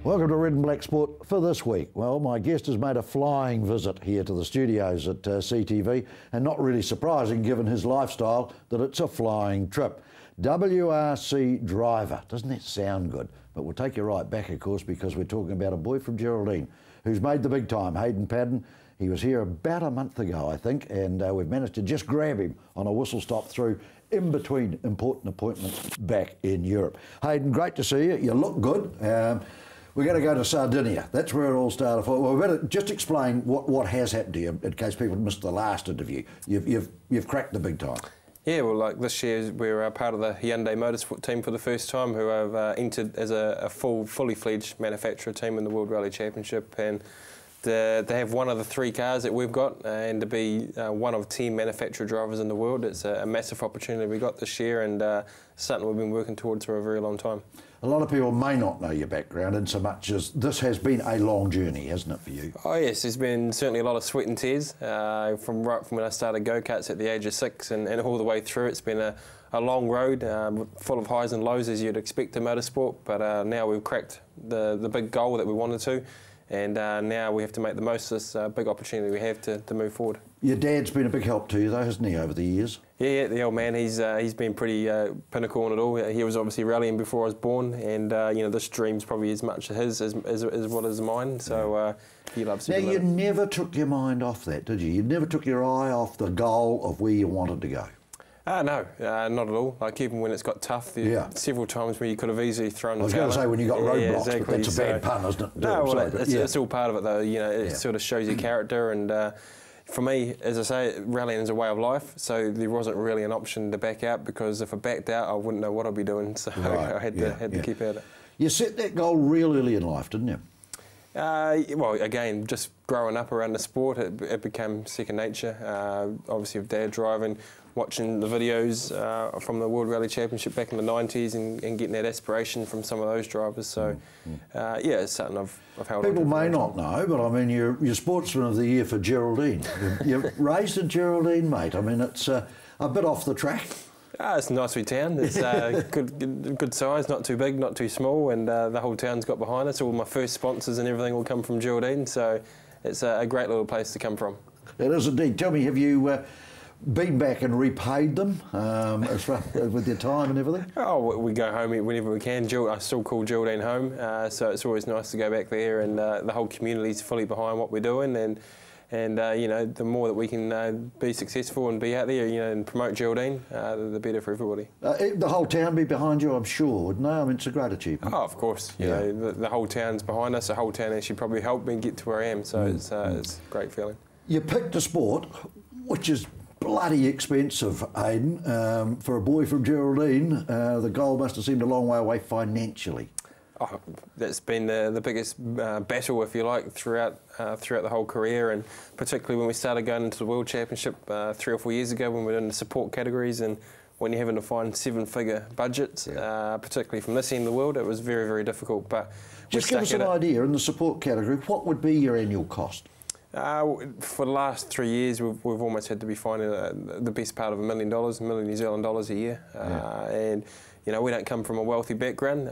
Welcome to Red and Black Sport for this week. Well, my guest has made a flying visit here to the studios at CTV, and not really surprising given his lifestyle that it's a flying trip. WRC driver, doesn't that sound good? But we'll take you right back, of course, because we're talking about a boy from Geraldine who's made the big time, Hayden Paddon. He was here about a month ago, I think, and we've managed to just grab him on a whistle stop through in between important appointments back in Europe. Hayden, great to see you. You look good. We're going to go to Sardinia. That's where it all started. Well, we better just explain what has happened to you in case people missed the last interview. You've cracked the big time. Yeah, well, like this year we're part of the Hyundai Motorsport team for the first time, who have entered as a fully fledged manufacturer team in the World Rally Championship, and to have one of the 3 cars that we've got and to be one of 10 manufacturer drivers in the world, it's a massive opportunity we got this year, and something we've been working towards for a very long time. A lot of people may not know your background in so much as this has been a long journey, hasn't it, for you? Oh yes, there's been certainly a lot of sweat and tears from when I started go-karts at the age of 6 and all the way through. It's been a long road, full of highs and lows as you'd expect in motorsport, but now we've cracked the big goal that we wanted to, and now we have to make the most of this big opportunity we have to move forward. Your dad's been a big help to you though, hasn't he, over the years? Yeah, the old man, he's been pretty pinnacle on it all. He was obviously rallying before I was born, and you know, this dream's probably as much his as what is mine, so he loves it. Now, you never took your mind off that, did you? You never took your eye off the goal of where you wanted to go? No, not at all. Like, even when it's got tough, there several times where you could have easily thrown the towel. I was going to say when you got roadblocks, exactly. But that's a bad pun, isn't it? No, well, it's all part of it though. You know, it sort of shows your character, and for me, as I say, rallying is a way of life, so there wasn't really an option to back out, because if I backed out, I wouldn't know what I'd be doing, so I had to keep at it. You set that goal real early in life, didn't you? Well, again, just growing up around the sport, it became second nature. Obviously, with Dad driving, watching the videos from the World Rally Championship back in the 90s and getting that aspiration from some of those drivers. So, yeah, it's something I've held on to. People may not know, but I mean, you're Sportsman of the Year for Geraldine. You're raised in Geraldine, mate. I mean, it's a bit off the track. It's a nice wee town. It's good size, not too big, not too small, and the whole town's got behind us. All my first sponsors and everything will come from Geraldine, so it's a great little place to come from. It is indeed. Tell me, have you been back and repaid them as far with your time and everything? Oh, we go home whenever we can. I still call Geraldine home, so it's always nice to go back there, and the whole community's fully behind what we're doing, and you know, the more that we can be successful and be out there, you know, and promote Geraldine, the better for everybody. The whole town be behind you, I'm sure, wouldn't they? I mean, it's a great achievement. Oh, of course. You know, the whole town's behind us. The whole town actually probably helped me get to where I am, so it's a great feeling. You picked a sport which is bloody expensive, Hayden. For a boy from Geraldine, the goal must have seemed a long way away financially. Oh, that's been the biggest battle, if you like, throughout the whole career, and particularly when we started going into the World Championship 3 or 4 years ago, when we were in the support categories, and when you're having to find 7-figure budgets, particularly from this end of the world, it was very, very difficult. But just give us an idea, in the support category, what would be your annual cost? For the last 3 years, we've almost had to be finding the best part of $1 million, $1 million New Zealand dollars a year, and you know, we don't come from a wealthy background,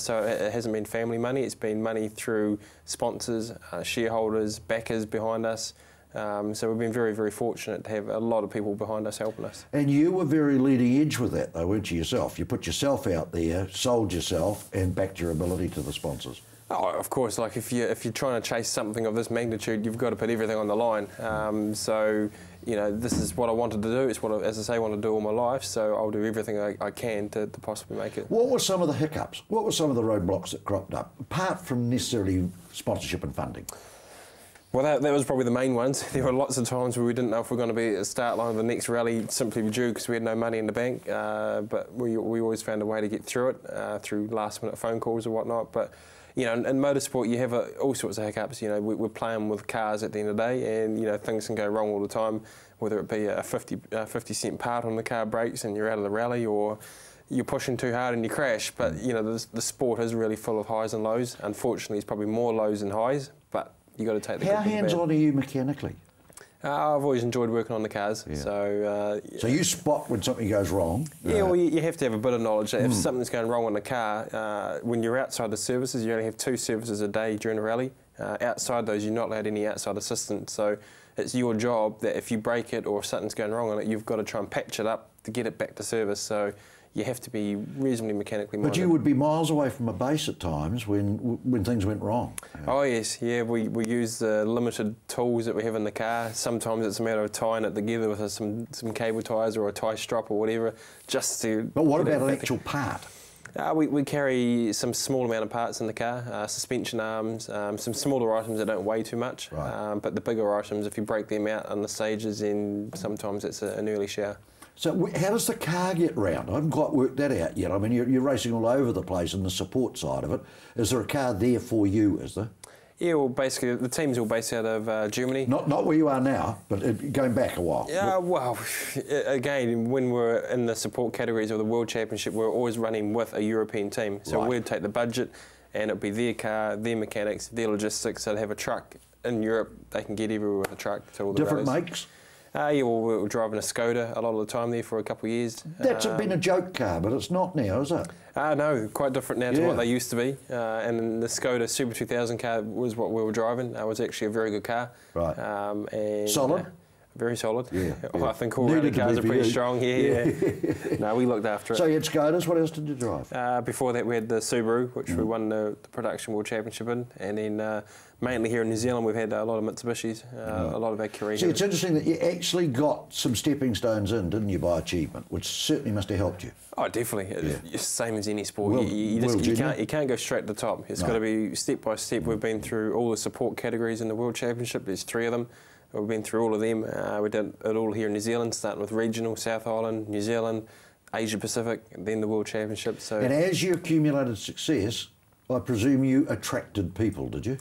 so it hasn't been family money. It's been money through sponsors, shareholders, backers behind us. So we've been very, very fortunate to have a lot of people behind us helping us. And you were very leading edge with that, though, weren't you, yourself? You put yourself out there, sold yourself, and backed your ability to the sponsors. Oh, of course. Like, if you're trying to chase something of this magnitude, you've got to put everything on the line. So, you know, this is what I wanted to do. It's what I, as I say, want to do all my life. So I'll do everything I can to possibly make it. What were some of the hiccups? What were some of the roadblocks that cropped up, apart from necessarily sponsorship and funding? Well, that was probably the main ones. There were lots of times where we didn't know if we were going to be at the start line of the next rally simply due because we had no money in the bank. But we always found a way to get through it through last-minute phone calls or whatnot. But you know, in motorsport, you have all sorts of hiccups. You know, we're playing with cars at the end of the day, and you know, things can go wrong all the time. Whether it be a 50-cent part on the car breaks and you're out of the rally, or you're pushing too hard and you crash. But you know, the sport is really full of highs and lows. Unfortunately, it's probably more lows than highs. But you got to take the good with the bad. How hands-on are you mechanically? I've always enjoyed working on the cars. Yeah. So you spot when something goes wrong. Yeah, well, you have to have a bit of knowledge. If something's going wrong on the car, when you're outside the services, you only have 2 services a day during a rally. Outside those, you're not allowed any outside assistance. So it's your job that if you break it or if something's going wrong on it, you've got to try and patch it up to get it back to service. So you have to be reasonably mechanically minded. But you would be miles away from a base at times when things went wrong. Oh yes, yeah, we use the limited tools that we have in the car. Sometimes it's a matter of tying it together with some cable ties or a tie strap or whatever, just to... But what about an actual part? We carry some small amount of parts in the car, suspension arms, some smaller items that don't weigh too much, Right. but the bigger items, if you break them out on the stages, then sometimes it's an early shower. So how does the car get round? I haven't quite worked that out yet. I mean, you're racing all over the place in the support side of it. Is there a car there for you, is there? Yeah, well, basically, the team's all based out of Germany. Not where you are now, but going back a while. Yeah, well, again, when we're in the support categories of the World Championship, we're always running with a European team. So Right. we'd take the budget, and it'd be their car, their mechanics, their logistics. They'd have a truck in Europe. They can get everywhere with a truck to all the Different rallies. makes? Yeah, well, we were driving a Skoda a lot of the time there for a couple of years. That's been a joke car, but it's not now, is it? No, quite different now to Yeah. what they used to be. And the Skoda Super 2000 car was what we were driving. It was actually a very good car. Right. And, Solid? Very solid. Yeah, Well, yeah. I think all Needed rally to cars be are for pretty you. strong. Yeah. No, we looked after it. So you had Skodas, what else did you drive? Before that, we had the Subaru, which we won the Production World Championship in. And then mainly here in New Zealand, we've had a lot of Mitsubishis, a lot of our career. See, it's interesting that you actually got some stepping stones in, didn't you, by achievement, which certainly must have helped you. Oh, definitely. It's same as any sport. World- you can't go straight to the top. It's No. got to be step by step. We've been through all the support categories in the World Championship. There's 3 of them. We've been through all of them. We did it all here in New Zealand, starting with regional, South Island, New Zealand, Asia Pacific, then the World Championship. So. And as you accumulated success, I presume you attracted people, did you?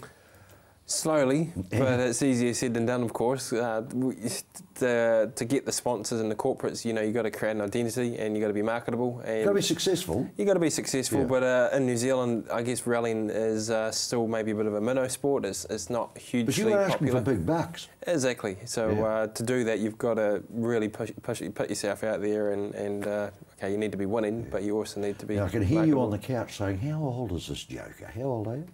Slowly, but it's easier said than done, of course. To get the sponsors and the corporates, you got to create an identity and you got to be marketable. And You've got to be successful. You got to be successful, Yeah. but in New Zealand, I guess rallying is still maybe a bit of a minnow sport. It's not hugely But you were asking popular. for big bucks. Exactly. So Yeah. to do that, you've got to really put yourself out there, and okay, you need to be winning, but you also need to be. Now, I can hear you marketable. on the couch saying, how old is this joker? How old are you?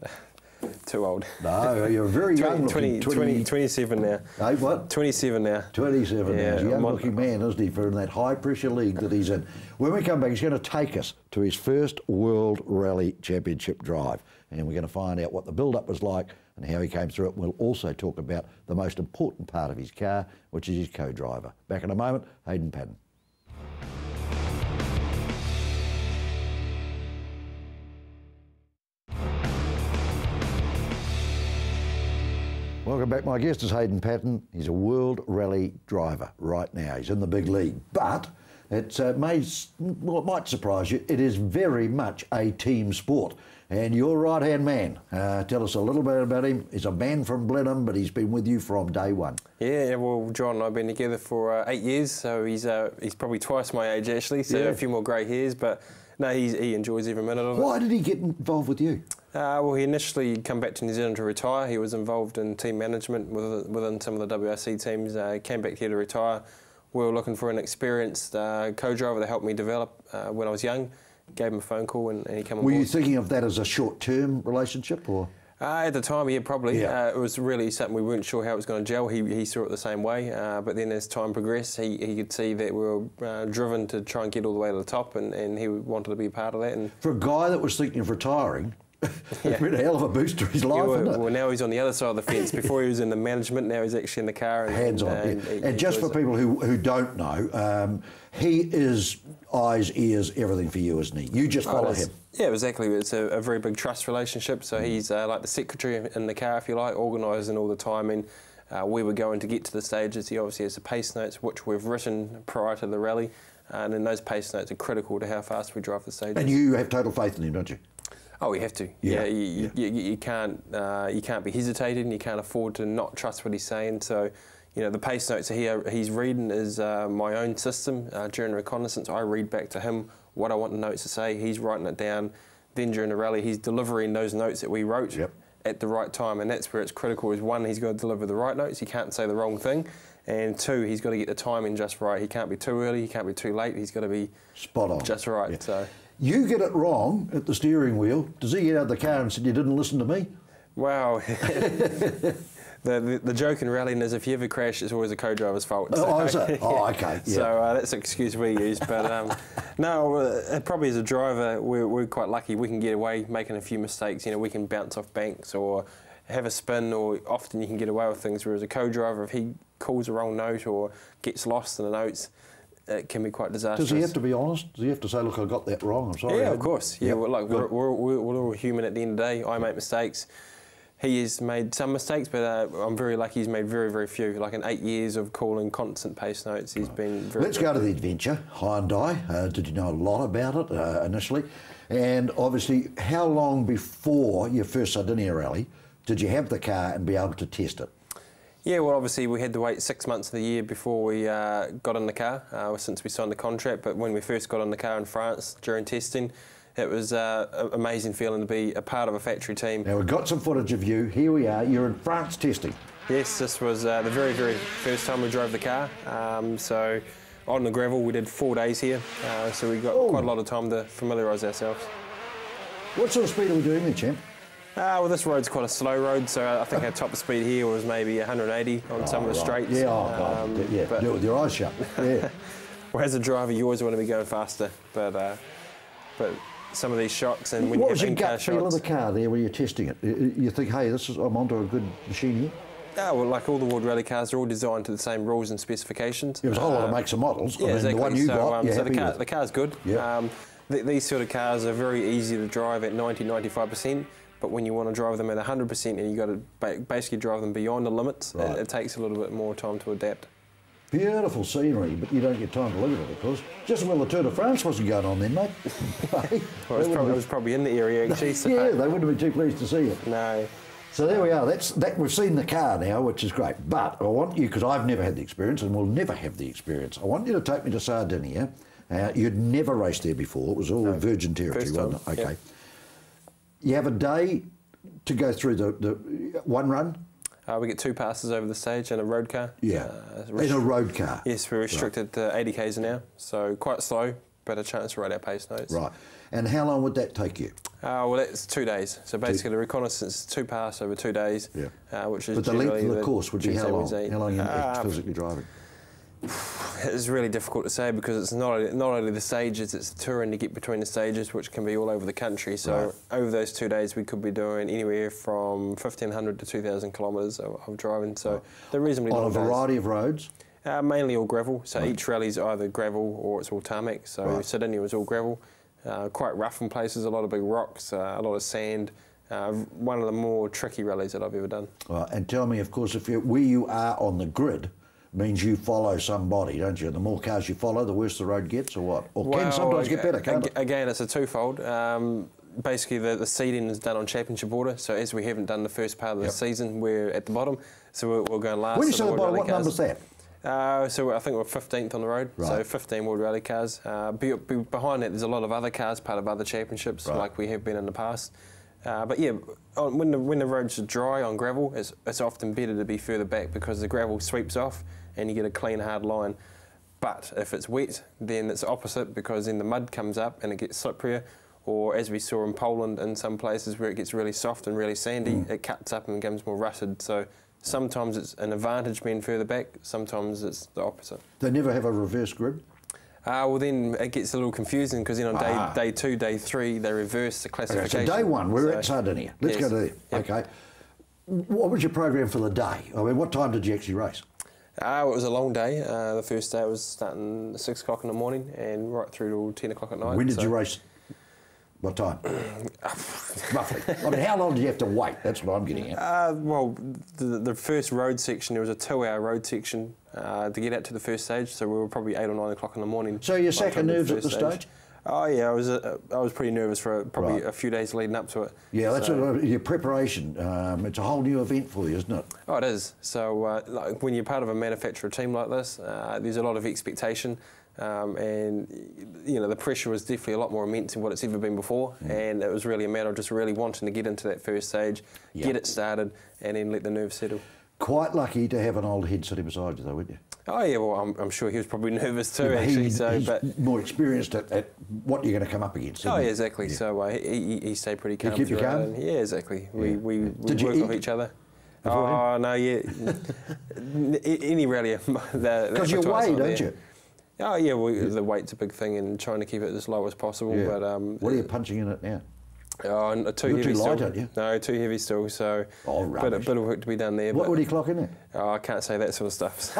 Too old. No, you're very young. 27 now. Hey, what? 27 now. 27 Yeah, now. He's a I'm on- young-looking man, isn't he, for in that high-pressure league that he's in. When we come back, he's going to take us to his first World Rally Championship drive, and we're going to find out what the build-up was like and how he came through it. We'll also talk about the most important part of his car, which is his co-driver. Back in a moment, Hayden Paddon. Welcome back. My guest is Hayden Paddon. He's a World Rally driver right now. He's in the big league. But it might surprise you, it is very much a team sport. And your right-hand man, tell us a little bit about him. He's a man from Blenheim, but he's been with you from day one. Yeah, well, John and I have been together for 8 years, so he's probably twice my age actually, so Yeah. a few more grey hairs, but no, he enjoys every minute of it. Why did he get involved with you? Well, he initially come back to New Zealand to retire. He was involved in team management within some of the WRC teams. Came back here to retire. We were looking for an experienced co-driver to help me develop when I was young. Gave him a phone call and he came on Were board. you thinking of that as a short-term relationship, or? At the time, yeah, probably. Yeah. It was really something we weren't sure how it was going to gel. He saw it the same way, but then as time progressed, he could see that we were driven to try and get all the way to the top, and he wanted to be a part of that. And For a guy that was thinking of retiring, it's been a hell of a boost to his life, yeah, isn't it? well, now he's on the other side of the fence. Before he was in the management, now he's actually in the car. And, Hands on. And just for people who don't know, he is eyes, ears, everything for you, isn't he? You just follow him. Yeah, exactly. It's a very big trust relationship. So he's like the secretary in the car, if you like, organising all the time. And we were going to get to the stages. He obviously has the pace notes, which we've written prior to the rally. And then those pace notes are critical to how fast we drive the stages. And you have total faith in him, don't you? Oh, you have to. Yeah, You can't be hesitating. You can't afford to not trust what he's saying. So, the pace notes he's reading is my own system. During reconnaissance, I read back to him what I want the notes to say. He's writing it down. Then during the rally, he's delivering those notes that we wrote. Yep. at the right time, and that's where it's critical. Is one, he's got to deliver the right notes. He can't say the wrong thing, and two, he's got to get the timing just right. He can't be too early. He can't be too late. He's got to be spot on, just right. Yeah. So you get it wrong at the steering wheel. Does he get out of the car and said you didn't listen to me? Wow. The joke in rallying is if you ever crash, it's always a co-driver's fault. So, oh, is it? Oh, okay. Yeah. So that's an excuse we use. But no, probably as a driver, we're quite lucky. We can get away making a few mistakes. You know, we can bounce off banks or have a spin, or often you can get away with things. Whereas a co-driver, if he calls the wrong note or gets lost in the notes, it can be quite disastrous. Does he have to be honest? Does he have to say, look, I got that wrong, I'm sorry? Yeah, of course. Yeah, yep. well, like, we're all human at the end of the day. I make mistakes. He has made some mistakes, but I'm very lucky he's made very, very few. Like in 8 years of calling constant pace notes, he's been very... Let's go to the adventure, Hyundai. Did you know a lot about it initially? And obviously, how long before your first Sardinia rally did you have the car and be able to test it? Yeah, well, obviously we had to wait 6 months of the year before we got in the car, since we signed the contract. But when we first got in the car in France during testing, it was an amazing feeling to be a part of a factory team. Now, we've got some footage of you. Here we are. You're in France testing. Yes, this was the very, very first time we drove the car. So on the gravel, we did 4 days here. So we got quite a lot of time to familiarise ourselves. What sort of speed are we doing there, champ? Well, this road's quite a slow road, so I think our top speed here was maybe 180 on some of the straights. Yeah, God. Yeah. Do it with your eyes shut. Yeah. Well, as a driver, you always want to be going faster, but some of these shocks and when what you was have your in-car gut feel of shocks. the car there when you're testing it? You think, hey, I'm onto a good machine here? Yeah, well, like all the World Rally cars, they're all designed to the same rules and specifications. There was a whole lot of makes and models. Yeah, I mean, exactly. the one you got, so the car's good. Yeah. These sort of cars are very easy to drive at 90–95%, but when you want to drive them at 100% and you've got to basically drive them beyond the limits, it takes a little bit more time to adapt. Beautiful scenery, but you don't get time to look at it, of course. Just well, the Tour de France wasn't going on then, mate. Well, it was probably in the area, actually. So yeah, they wouldn't have been too pleased to see it. No. So there we are. We've seen the car now, which is great. But I want you, because I've never had the experience and will never have the experience, I want you to take me to Sardinia. You'd never raced there before. It was all virgin territory, wasn't it? Okay. Yep. You have a day to go through the one run? We get 2 passes over the stage in a road car. Yeah, in a road car. Yes, we're restricted to 80 k's an hour, so quite slow, but a chance to ride our pace notes. Right. And how long would that take you? Well, that's 2 days. So basically, the reconnaissance is 2 passes over 2 days, which is but the length of the course would be how long? Wednesday. How long are you physically driving? It's really difficult to say because it's not only the stages, it's the touring to get between the stages, which can be all over the country. So over those 2 days, we could be doing anywhere from 1,500 to 2,000 kilometres of driving. So they're reasonably long on a variety of roads? Mainly all gravel. So each rally's either gravel or it's all tarmac. So Sardinia was all gravel. Quite rough in places, a lot of big rocks, a lot of sand. One of the more tricky rallies that I've ever done. And tell me, of course, where you are on the grid means you follow somebody, don't you? The more cars you follow, the worse the road gets, or what? Or can sometimes get better, can't it? Again, it's a twofold. Basically, the seeding is done on championship order, so as we haven't done the first part of the season, we're at the bottom, so we're going last. When you say the bottom, what number's that? So I think we're 15th on the road, so 15 World Rally cars. Behind that, there's a lot of other cars, part of other championships, like we have been in the past. But yeah, when the roads are dry on gravel, it's often better to be further back because the gravel sweeps off and you get a clean, hard line. But if it's wet, then it's opposite because then the mud comes up and it gets slipperier. Or as we saw in Poland, in some places where it gets really soft and really sandy, it cuts up and becomes more rutted. So sometimes it's an advantage being further back, sometimes it's the opposite. They never have a reverse grid? Well, then it gets a little confusing because then on day 2, day 3, they reverse the classification. Okay, so day 1, we're at Sardinia. Let's go to there. Yep. Okay. What was your program for the day? I mean, what time did you actually race? It was a long day. The first day was starting at 6 o'clock in the morning and right through till 10 o'clock at night. When did you race? What time? Roughly. I mean, how long did you have to wait? That's what I'm getting at. Well, the first road section, there was a 2-hour road section to get out to the first stage, so we were probably 8 or 9 o'clock in the morning. So you're sack of nerves at the stage? Oh yeah, I was pretty nervous for probably a few days leading up to it. Yeah, that's your preparation. It's a whole new event for you, isn't it? Oh, it is. So like when you're part of a manufacturer team like this, there's a lot of expectation. and you know, the pressure was definitely a lot more immense than what it's ever been before, and it was really a matter of just really wanting to get into that first stage, get it started, and then let the nerves settle. Quite lucky to have an old head sitting beside you, though, weren't you? Oh yeah, well I'm sure he was probably nervous too, Yeah, actually. he's more experienced at what you're going to come up against. Oh yeah, exactly. Yeah. So he stayed pretty calm. You keep you calm? Yeah, exactly. Yeah. We Did work you off eat each other. beforehand? Oh no, yeah. Any rally. Because you weigh, don't you? Oh yeah, the weight's a big thing, and trying to keep it as low as possible. Yeah. But what are you punching in it now? Oh, too heavy too light, still. aren't you? No, too heavy still. So bit of work to be done there. What would he clock in at? Oh, I can't say that sort of stuff.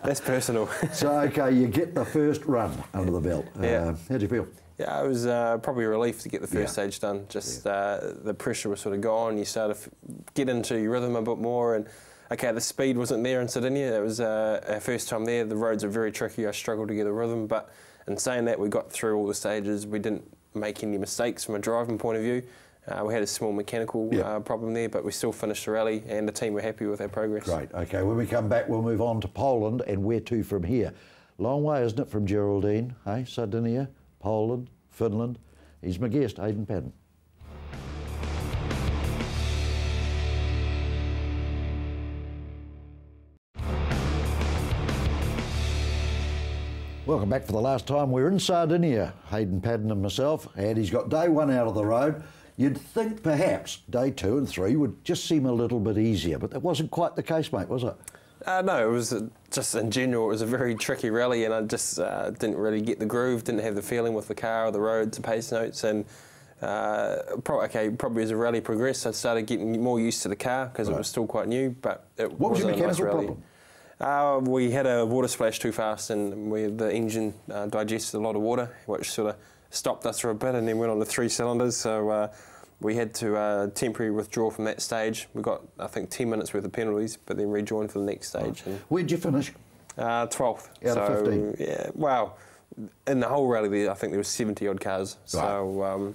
That's personal. So okay, you get the first run under the belt. Yeah. How'd you feel? Yeah, it was probably a relief to get the first stage done. Just the pressure was sort of gone. You started to get into your rhythm a bit more, and okay, the speed wasn't there in Sardinia. It was our first time there. The roads are very tricky. I struggled to get a rhythm, but in saying that, we got through all the stages. We didn't make any mistakes from a driving point of view. We had a small mechanical problem there, but we still finished the rally, and the team were happy with our progress. Great. Okay, when we come back, we'll move on to Poland, and where to from here? Long way, isn't it, from Geraldine? Hey, Sardinia, Poland, Finland. He's my guest, Hayden Paddon. Welcome back for the last time. We're in Sardinia, Hayden Paddon and myself, and he's got day one out of the road. You'd think perhaps day 2 and 3 would just seem a little bit easier, but that wasn't quite the case, mate, was it? No, it was just in general, it was a very tricky rally, and I just didn't really get the groove, didn't have the feeling with the car or the roads, the pace notes, and probably as the rally progressed, I started getting more used to the car because it was still quite new, but it What was your wasn't a nice mechanical rally. problem? We had a water splash too fast, and the engine digested a lot of water, which sort of stopped us for a bit, and then went on to 3 cylinders. So we had to temporarily withdraw from that stage. We got, I think, 10 minutes worth of penalties, but then rejoined for the next stage. Right. Where'd you finish? 12th. Out of 15? Yeah, well, in the whole rally there, I think there was 70 odd cars. Right.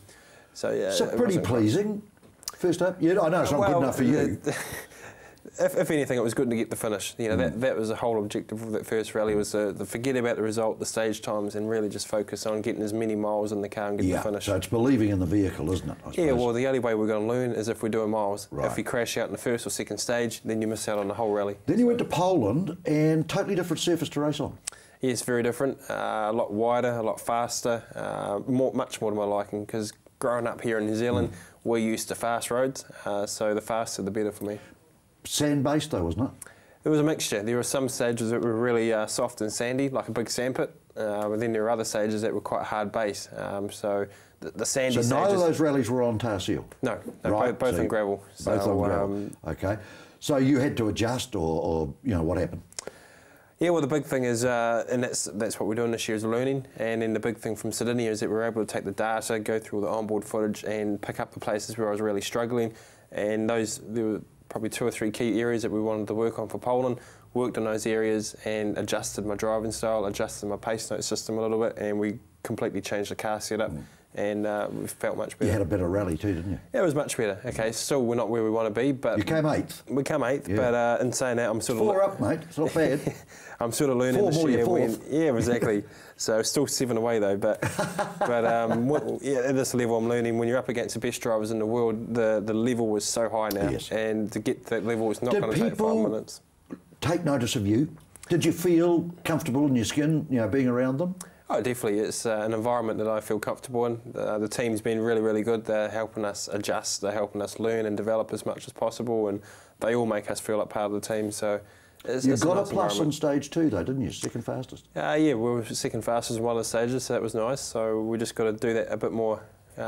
So yeah. So pretty pleasing. First up, yeah, I know it's not good enough for you. If anything, it was good to get the finish. You know, that was the whole objective of that first rally, was to forget about the result, the stage times, and really just focus on getting as many miles in the car and get the finish. So it's believing in the vehicle, isn't it? I suppose. Yeah, well, the only way we're going to learn is if we're doing miles. Right. If you crash out in the first or second stage, then you miss out on the whole rally. Then you went to Poland, and totally different surface to race on. Yes, very different. A lot wider, a lot faster, much more to my liking, because growing up here in New Zealand, we're used to fast roads, so the faster the better for me. Sand-based though, wasn't it? It was a mixture. There were some stages that were really soft and sandy, like a big sandpit, but then there were other stages that were quite hard base. So the sandy stages... So neither of those rallies were on tar seal? No, right. both on gravel. Both on gravel, okay. So you had to adjust, or you know, what happened? Yeah, well, the big thing is, and that's what we're doing this year, is learning. And then the big thing from Sardinia is that we're able to take the data, go through all the onboard footage, and pick up the places where I was really struggling. And there were probably 2 or 3 key areas that we wanted to work on for Poland. Worked on those areas and adjusted my driving style, adjusted my pace note system a little bit, and we completely changed the car setup. And we felt much better. You had a better rally too, didn't you? Yeah, it was much better. Okay, still we're not where we want to be, but... You came 8th. We came 8th, but in saying that, I'm sort of... 4 up, mate. It's not bad. I'm sort of learning 4 this more, year. you're 4th. Yeah, exactly. So still 7 away though, but at this level I'm learning, when you're up against the best drivers in the world, the level was so high now, and to get to that level is not going to take 5 minutes. Take notice of you? Did you feel comfortable in your skin, you know, being around them? Oh, definitely. It's an environment that I feel comfortable in. The team's been really, really good. They're helping us adjust. They're helping us learn and develop as much as possible, and they all make us feel like part of the team. So you got a plus on stage 2, though, didn't you? Second fastest. Yeah, we were second fastest in one of the stages, so that was nice. So we just got to do that a bit more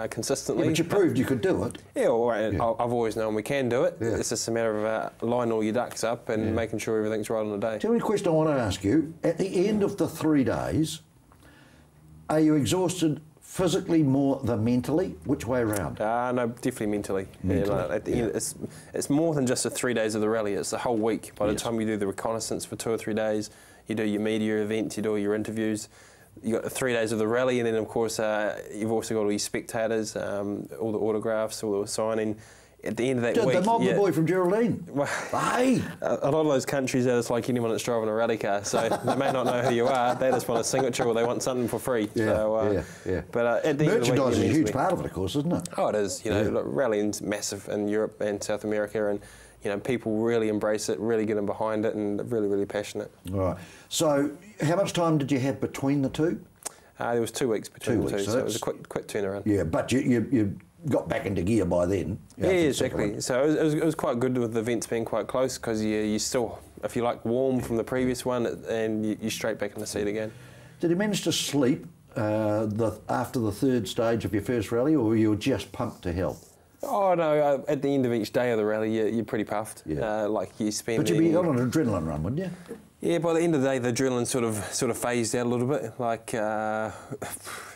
consistently. Yeah, but you proved you could do it. Yeah, well, I've always known we can do it. Yeah. It's just a matter of lining all your ducks up and making sure everything's right on the day. Tell me a question I want to ask you. At the end of the 3 days, are you exhausted physically more than mentally? Which way around? No, definitely mentally. Mentally, yeah, at the end, it's more than just the 3 days of the rally. It's the whole week. By the time you do the reconnaissance for 2 or 3 days, you do your media events, you do all your interviews. You got the 3 days of the rally, and then of course you've also got all your spectators, all the autographs, all the signing. at the end of that The week... Mogger boy from Geraldine. Well, Hey! a lot of those countries are just like anyone that's driving a rally car, so they may not know who you are, they just want a signature or they want something for free. Yeah, so, yeah. But at the end of the week... Merchandise is a huge part of it, of course, isn't it? Oh, it is. You know, look, rallying's massive in Europe and South America, and you know, people really embrace it, really get in behind it, and really, really passionate. All right. So, how much time did you have between the two? There was 2 weeks between the two, so it was a quick turnaround. Yeah, but you got back into gear by then. Yeah, exactly. So it was quite good with the events being quite close, because you still, if you like, warm from the previous one, and you're straight back in the seat again. Did you manage to sleep after the third stage of your first rally, or were you just pumped to hell? Oh no! At the end of each day of the rally, you're pretty puffed. Yeah. Like you spend. But you'd be on an adrenaline run, wouldn't you? Yeah. By the end of the day, the adrenaline sort of phased out a little bit. Like by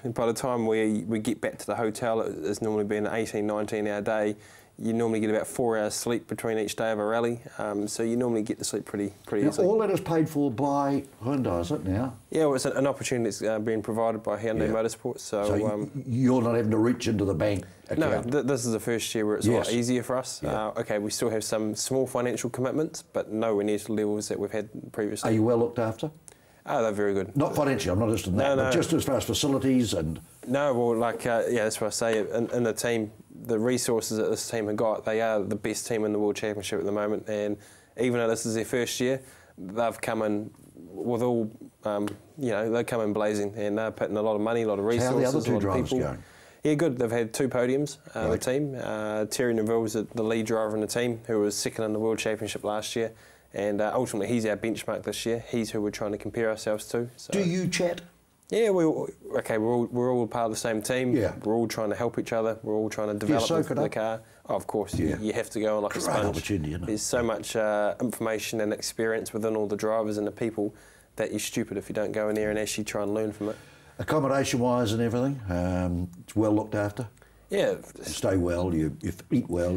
the time we get back to the hotel, it's normally been an 18, 19-hour day. You normally get about 4 hours sleep between each day of a rally, so you normally get to sleep pretty easily. All that is paid for by Hyundai, is it now? Yeah, well, it's an opportunity that's being provided by Hyundai Motorsports. So you're not having to reach into the bank account? No, this is the first year where it's a lot easier for us. Yeah. Okay, we still have some small financial commitments, but nowhere near to the levels that we've had previously. Are you well looked after? Oh, they're very good. Not financially, I'm not interested in that, but just as far as facilities and... No, well, like, that's what I say. In the team, the resources that this team have got, they are the best team in the World Championship at the moment, and even though this is their first year, they've come in with all, you know, they come in blazing, and they're putting a lot of money, a lot of resources, How are the other two a lot drivers of people. going? Yeah, good. They've had 2 podiums, the team. Terry Neville's the lead driver in the team, who was second in the World Championship last year. And ultimately, he's our benchmark this year. He's who we're trying to compare ourselves to. So. Do you chat? Yeah, we're all part of the same team. Yeah. We're all trying to help each other. We're all trying to develop the car. Oh, of course, you have to go on like a sponge. Opportunity, isn't it? There's so much information and experience within all the drivers and the people that you're stupid if you don't go in there and actually try and learn from it. Accommodation-wise and everything, it's well looked after? Yeah. You stay well, you eat well,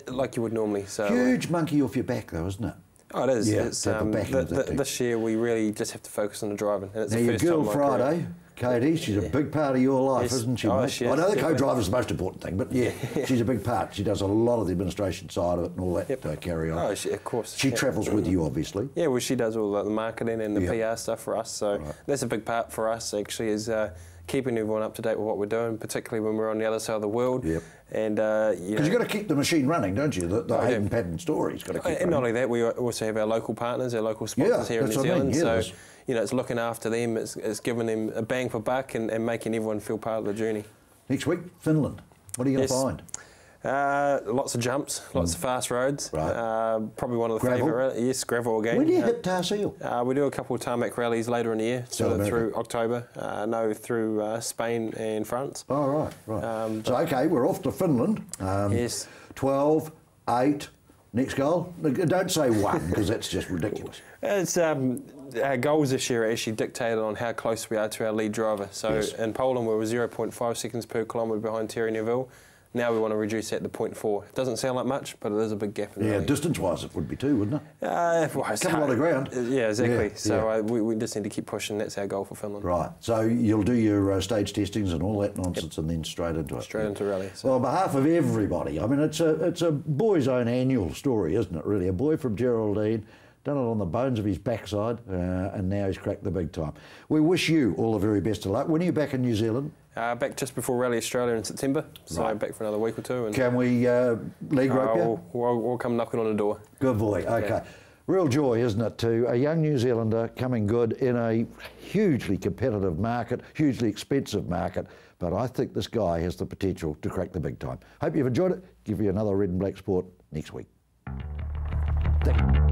like you would normally. So huge monkey off your back though, isn't it? Oh, it is. Yeah, it's, this year we really just have to focus on the driving. And it's now, the your first girl time Friday, Katie, she's a big part of your life, isn't she, mate? She I is, know the definitely. co-driver's the most important thing, but yeah, she's a big part. She does a lot of the administration side of it and all that to carry on. Oh, of course. She travels with you, obviously. Yeah, well, she does all the marketing and the PR stuff for us, so that's a big part for us, actually, is keeping everyone up to date with what we're doing, particularly when we're on the other side of the world. Yep. And because you've got to keep the machine running, don't you? The Hayden Paddon story's got to keep running. And not only that, we also have our local partners, our local sponsors here in New Zealand. So, you know, it's looking after them, it's giving them a bang for buck and making everyone feel part of the journey. Next week, Finland. What are you going to find? Lots of jumps, lots of fast roads. Right. Probably one of the favourite. Yes, gravel again. When do you hit Tar Seal? We do a couple of tarmac rallies later in the year, so through October. Through Spain and France. Oh, right. So, okay, we're off to Finland. Yes. 12, 8, next goal? Don't say 1, because that's just ridiculous. It's our goals this year are actually dictated on how close we are to our lead driver. So in Poland, we were 0.5 seconds per kilometre behind Terry Neville. Now we want to reduce that to 0.4. It doesn't sound like much, but it is a big gap in the rally. Distance-wise it would be too, wouldn't it? Well, Cover a lot of ground. Yeah, exactly. So we just need to keep pushing. That's our goal for Finland. Right. So you'll do your stage testings and all that nonsense and then straight into it. Straight into rally. So. Well, on behalf of everybody, I mean, it's a boy's own annual story, isn't it, really? A boy from Geraldine, done it on the bones of his backside, and now he's cracked the big time. We wish you all the very best of luck. When are you back in New Zealand? Back just before Rally Australia in September, so back for another week or two. And can we leg rope you? We'll come knocking on the door. Good boy, okay. Yeah. Real joy, isn't it, to a young New Zealander coming good in a hugely competitive market, hugely expensive market, but I think this guy has the potential to crack the big time. Hope you've enjoyed it. Give you another Red and Black Sport next week. Thank you.